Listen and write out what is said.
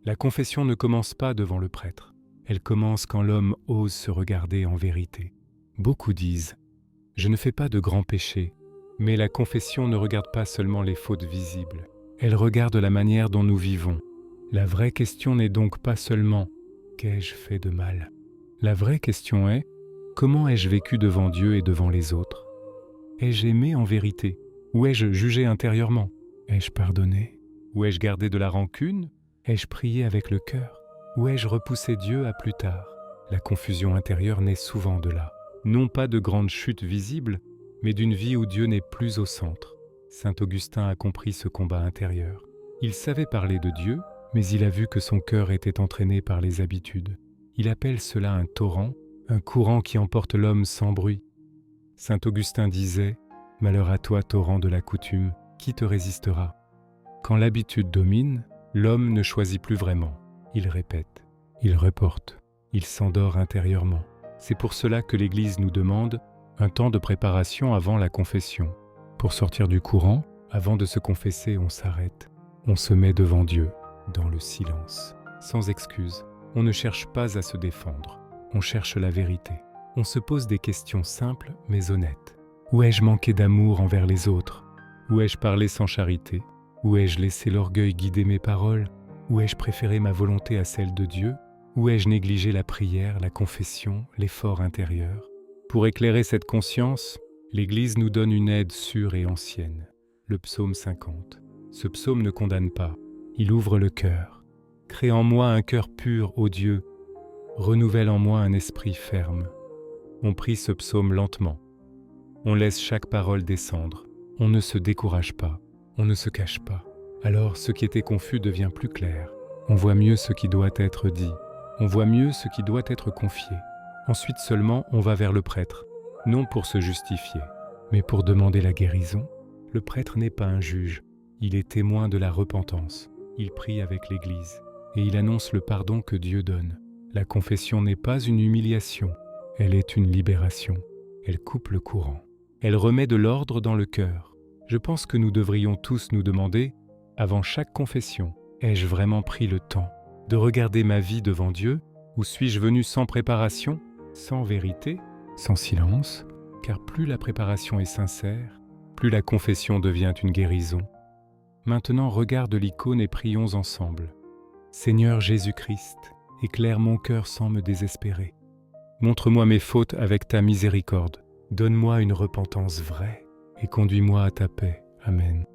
La confession ne commence pas devant le prêtre. Elle commence quand l'homme ose se regarder en vérité. Beaucoup disent « Je ne fais pas de grands péchés », mais la confession ne regarde pas seulement les fautes visibles. Elle regarde la manière dont nous vivons. La vraie question n'est donc pas seulement « Qu'ai-je fait de mal ?» La vraie question est « Comment ai-je vécu devant Dieu et devant les autres ?» Ai-je aimé en vérité? Ou ai-je jugé intérieurement? Ai-je pardonné? Ou ai-je gardé de la rancune? Ai-je prié avec le cœur? Ou ai-je repoussé Dieu à plus tard? La confusion intérieure naît souvent de là. Non pas de grandes chutes visibles, mais d'une vie où Dieu n'est plus au centre. Saint Augustin a compris ce combat intérieur. Il savait parler de Dieu, mais il a vu que son cœur était entraîné par les habitudes. Il appelle cela un torrent, un courant qui emporte l'homme sans bruit. Saint Augustin disait « Malheur à toi, torrent de la coutume, qui te résistera ?» Quand l'habitude domine, l'homme ne choisit plus vraiment. Il répète, il reporte, il s'endort intérieurement. C'est pour cela que l'Église nous demande un temps de préparation avant la confession. Pour sortir du courant, avant de se confesser, on s'arrête. On se met devant Dieu, dans le silence, sans excuse. On ne cherche pas à se défendre, on cherche la vérité. On se pose des questions simples mais honnêtes. Où ai-je manqué d'amour envers les autres? Où ai-je parlé sans charité? Où ai-je laissé l'orgueil guider mes paroles? Où ai-je préféré ma volonté à celle de Dieu? Où ai-je négligé la prière, la confession, l'effort intérieur? Pour éclairer cette conscience, l'Église nous donne une aide sûre et ancienne, le psaume 50. Ce psaume ne condamne pas, il ouvre le cœur. Crée en moi un cœur pur, ô Dieu, renouvelle en moi un esprit ferme. On prie ce psaume lentement. On laisse chaque parole descendre. On ne se décourage pas, on ne se cache pas. Alors ce qui était confus devient plus clair. On voit mieux ce qui doit être dit. On voit mieux ce qui doit être confié. Ensuite seulement, on va vers le prêtre, non pour se justifier, mais pour demander la guérison. Le prêtre n'est pas un juge, il est témoin de la repentance. Il prie avec l'Église et il annonce le pardon que Dieu donne. La confession n'est pas une humiliation, elle est une libération. Elle coupe le courant. Elle remet de l'ordre dans le cœur. Je pense que nous devrions tous nous demander, avant chaque confession, ai-je vraiment pris le temps de regarder ma vie devant Dieu, ou suis-je venu sans préparation, sans vérité, sans silence? Car plus la préparation est sincère, plus la confession devient une guérison. Maintenant, regarde l'icône et prions ensemble. Seigneur Jésus-Christ, éclaire mon cœur sans me désespérer. Montre-moi mes fautes avec ta miséricorde. Donne-moi une repentance vraie et conduis-moi à ta paix. Amen.